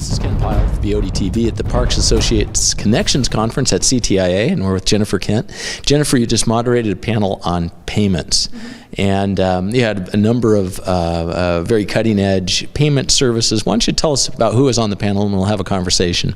This is Ken Pyle with BOD-TV at the Parks Associates Connections Conference at CTIA, and we're with Jennifer Kent. Jennifer, you just moderated a panel on payments, and you had a number of very cutting-edge payment services. Why don't you tell us about who was on the panel, and we'll have a conversation.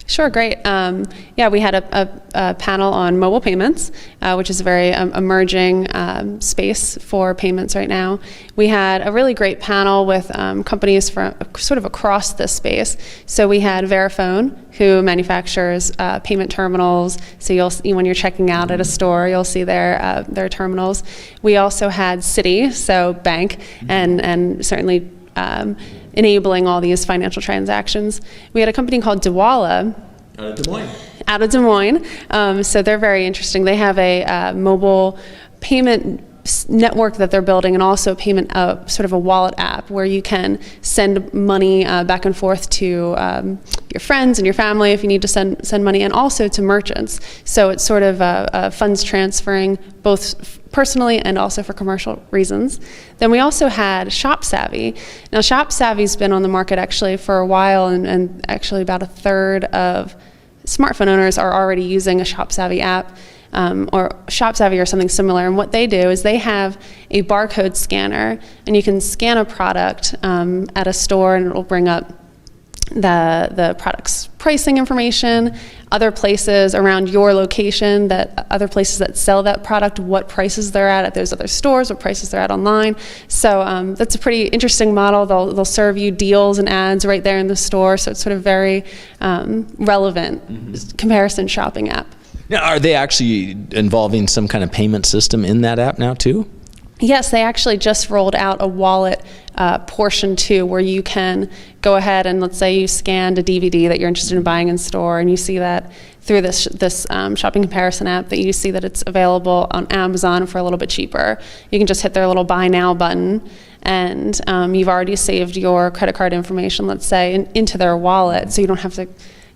Sure, great. Yeah, we had a panel on mobile payments, which is a very emerging space for payments right now. We had a really great panel with companies from sort of across this space. So we had Verifone, who manufactures payment terminals. So you'll see when you're checking out at a store, you'll see their terminals. We also had Citi, so bank, and certainly enabling all these financial transactions. We had a company called Dewala. Out of Des Moines. So they're very interesting. They have a mobile payment network that they're building, and also payment, sort of a wallet app where you can send money back and forth to your friends and your family if you need to send money, and also to merchants. So it's sort of funds transferring both personally and also for commercial reasons. Then we also had ShopSavvy. Now ShopSavvy's been on the market actually for a while, and actually about a third of smartphone owners are already using a ShopSavvy app. Or ShopSavvy or something similar, and what they do is they have a barcode scanner, and you can scan a product at a store, and it'll bring up the product's pricing information, other places around your location, other places that sell that product, what prices they're at those other stores, what prices they're at online. So that's a pretty interesting model. They'll serve you deals and ads right there in the store, so it's sort of very relevant comparison shopping app. Now, are they actually involving some kind of payment system in that app now too? Yes, they actually just rolled out a wallet portion too, where you can go ahead and, let's say you scanned a DVD that you're interested in buying in store, and you see that through this shopping comparison app, that you see that it's available on Amazon for a little bit cheaper. You can just hit their little buy now button, and you've already saved your credit card information, let's say, into their wallet, so you don't have to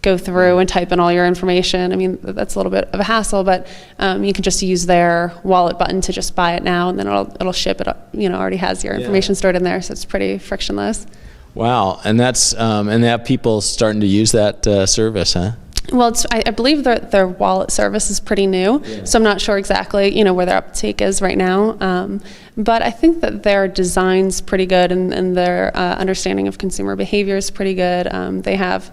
go through and type in all your information. I mean, that's a little bit of a hassle, but you can just use their wallet button to just buy it now, and then it'll ship it. Already has your information stored in there, so it's pretty frictionless. Wow, and that's and they have people starting to use that service, huh? Well, I believe their wallet service is pretty new, so I'm not sure exactly where their uptake is right now. But I think that their design's pretty good, and their understanding of consumer behavior is pretty good. They have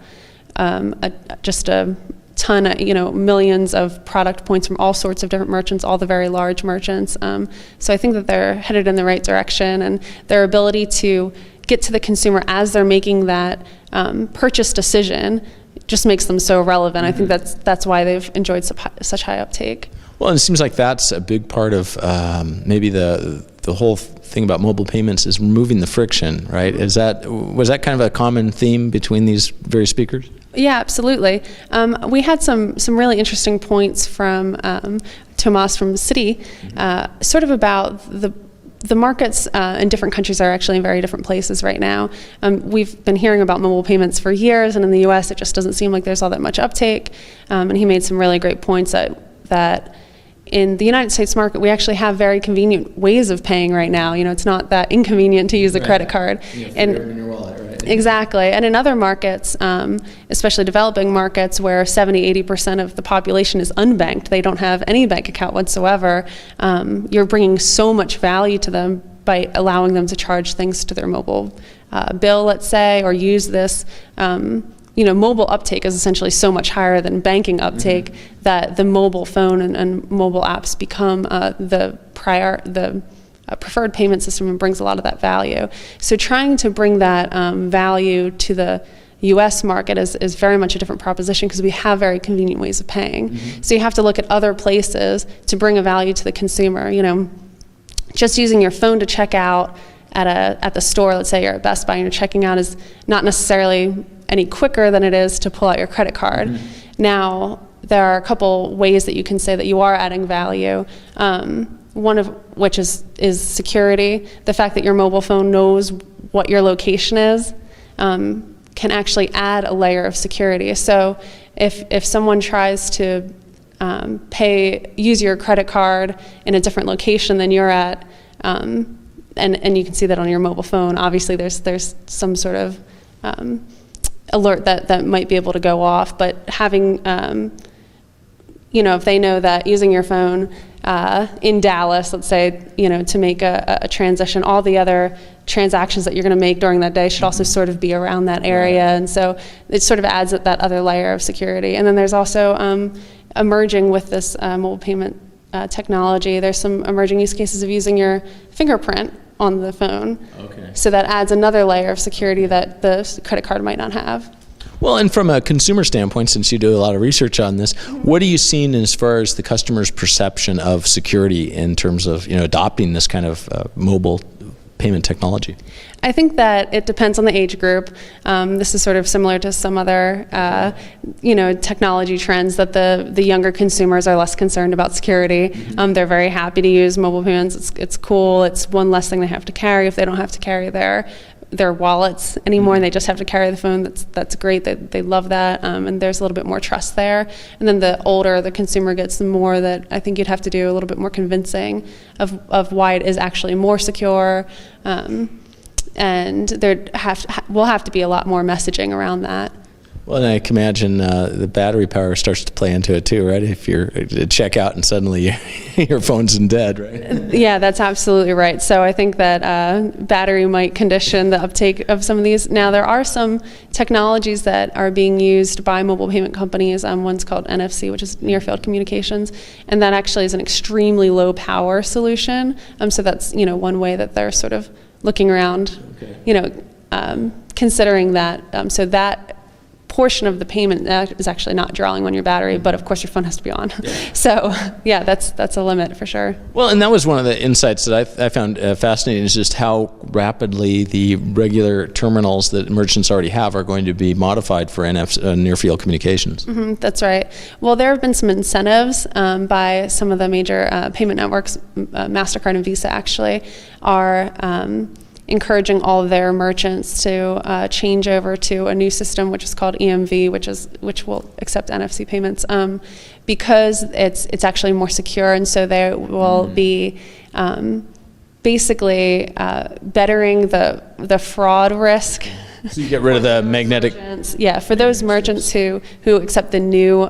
just a ton of, millions of product points from all sorts of different merchants, all the very large merchants. So I think that they're headed in the right direction, and their ability to get to the consumer as they're making that purchase decision just makes them so relevant. I think that's why they've enjoyed such high uptake. Well, and it seems like that's a big part of maybe the whole thing about mobile payments is removing the friction, right? Was that kind of a common theme between these various speakers? Yeah, absolutely. We had some really interesting points from Tomas from Citi, sort of about the markets in different countries are actually in very different places right now. We've been hearing about mobile payments for years, and in the US it just doesn't seem like there's all that much uptake. And he made some really great points that in the United States market, we actually have very convenient ways of paying right now. It's not that inconvenient to use a credit card. And in your wallet, right? Exactly. And in other markets, especially developing markets where 70–80% of the population is unbanked, they don't have any bank account whatsoever, you're bringing so much value to them by allowing them to charge things to their mobile bill, let's say, or use this. Mobile uptake is essentially so much higher than banking uptake that the mobile phone and mobile apps become the preferred payment system, and brings a lot of that value. So trying to bring that value to the US market is very much a different proposition, because we have very convenient ways of paying. So you have to look at other places to bring a value to the consumer. Just using your phone to check out at the store, let's say you're at Best Buy and you're checking out, is not necessarily any quicker than it is to pull out your credit card. Now, there are a couple ways that you can say that you are adding value. One of which is security. The fact that your mobile phone knows what your location is can actually add a layer of security. So if someone tries to use your credit card in a different location than you're at, and you can see that on your mobile phone, obviously there's some sort of alert that might be able to go off. But having, if they know that using your phone in Dallas, let's say, to make a transition, all the other transactions that you're going to make during that day should also sort of be around that area. And so it sort of adds that other layer of security. And then there's also emerging with this mobile payment technology, there's some emerging use cases of using your fingerprint on the phone. Okay. So that adds another layer of security that the credit card might not have. Well, and from a consumer standpoint, since you do a lot of research on this, what are you seeing as far as the customer's perception of security in terms of adopting this kind of mobile payment technology? I think that it depends on the age group. This is sort of similar to some other, technology trends that the younger consumers are less concerned about security. They're very happy to use mobile payments. It's cool. It's one less thing they have to carry if they don't have to carry their wallets anymore, and they just have to carry the phone. That's great. They love that, and there's a little bit more trust there. And then the older the consumer gets, the more that I think you'd have to do a little bit more convincing of why it is actually more secure. And will have to be a lot more messaging around that. Well, and I can imagine the battery power starts to play into it too, right? If you're at checkout and suddenly your phone's dead, right? Yeah, that's absolutely right. So I think that battery might condition the uptake of some of these. Now, there are some technologies that are being used by mobile payment companies. One's called NFC, which is near field communications, and that actually is an extremely low power solution. So that's one way that they're sort of looking around, considering that. So that portion of the payment is actually not drawing on your battery, but of course your phone has to be on. Yeah. So yeah, that's a limit for sure. Well, and that was one of the insights that I found fascinating, is just how rapidly the regular terminals that merchants already have are going to be modified for near field communications. Mm-hmm, that's right. Well, there have been some incentives by some of the major payment networks. MasterCard and Visa actually are encouraging all of their merchants to change over to a new system, which is called EMV, which will accept NFC payments, because it's actually more secure, and so they will be basically bettering the fraud risk. So you get rid of the magnetic. Yeah, for those merchants who accept the new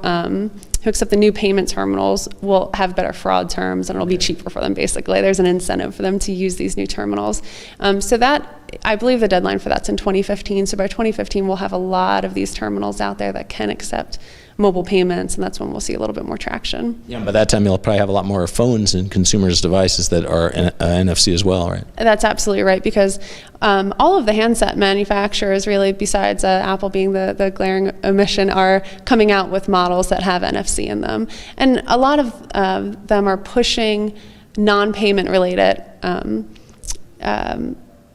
payment terminals will have better fraud terms, and it'll be cheaper for them. Basically, there's an incentive for them to use these new terminals. So that, I believe the deadline for that's in 2015. So by 2015, we'll have a lot of these terminals out there that can accept mobile payments, and that's when we'll see a little bit more traction. Yeah, by that time you'll probably have a lot more phones and consumers' devices that are NFC as well, right? That's absolutely right, because all of the handset manufacturers, really, besides Apple being the glaring omission, are coming out with models that have NFC in them. And a lot of them are pushing non-payment related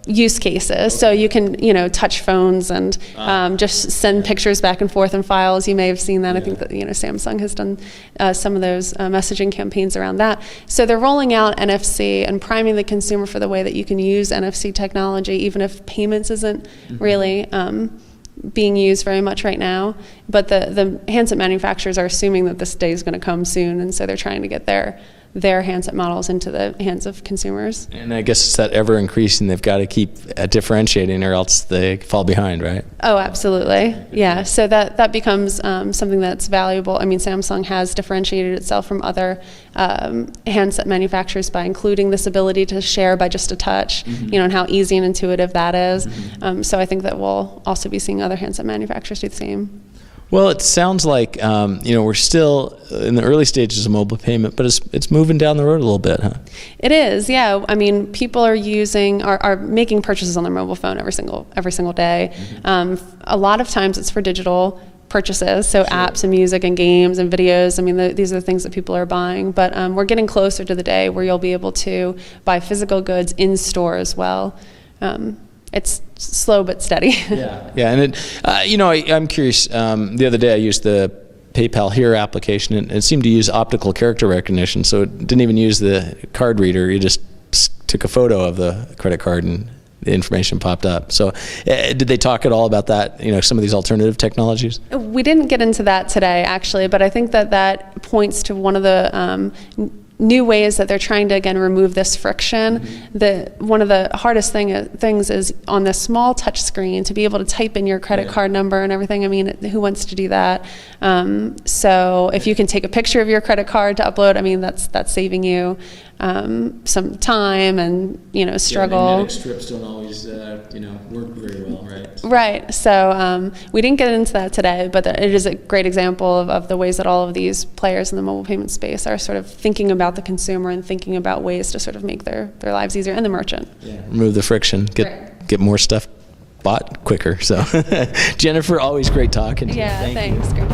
use cases. So you can, touch phones and just send pictures back and forth in files. You may have seen that. Yeah. I think that, Samsung has done some of those messaging campaigns around that. So they're rolling out NFC and priming the consumer for the way that you can use NFC technology, even if payments isn't really being used very much right now. But the handset manufacturers are assuming that this day is going to come soon, and so they're trying to get their handset models into the hands of consumers. And I guess it's that ever increasing, they've got to keep differentiating, or else they fall behind, right? Oh, absolutely. Yeah, so that becomes something that's valuable. I mean, Samsung has differentiated itself from other handset manufacturers by including this ability to share by just a touch, and how easy and intuitive that is. So I think that we'll also be seeing other handset manufacturers do the same. Well, it sounds like we're still in the early stages of mobile payment, but it's moving down the road a little bit, huh? It is, yeah. I mean, people are making purchases on their mobile phone every single day. A lot of times it's for digital purchases, so sure. Apps and music and games and videos. I mean, these are the things that people are buying. But we're getting closer to the day where you'll be able to buy physical goods in store as well. It's slow but steady. Yeah, and I'm curious. The other day I used the PayPal Here application, and it seemed to use optical character recognition, so it didn't even use the card reader. You just took a photo of the credit card, and the information popped up. So, did they talk at all about that? Some of these alternative technologies. We didn't get into that today, actually, but I think that points to one of the new ways that they're trying to, again, remove this friction. One of the hardest things is on this small touch screen to be able to type in your credit card number and everything. I mean, who wants to do that? So if you can take a picture of your credit card to upload, I mean, that's saving you some time and, struggle. magnetic strips don't always, work very well, right? Right. So we didn't get into that today, but it is a great example of the ways that all of these players in the mobile payment space are sort of thinking about the consumer and thinking about ways to sort of make their lives easier, and the merchant. Yeah. Remove the friction, get more stuff bought quicker. So Jennifer, always great talking to you. Yeah, thanks. Great.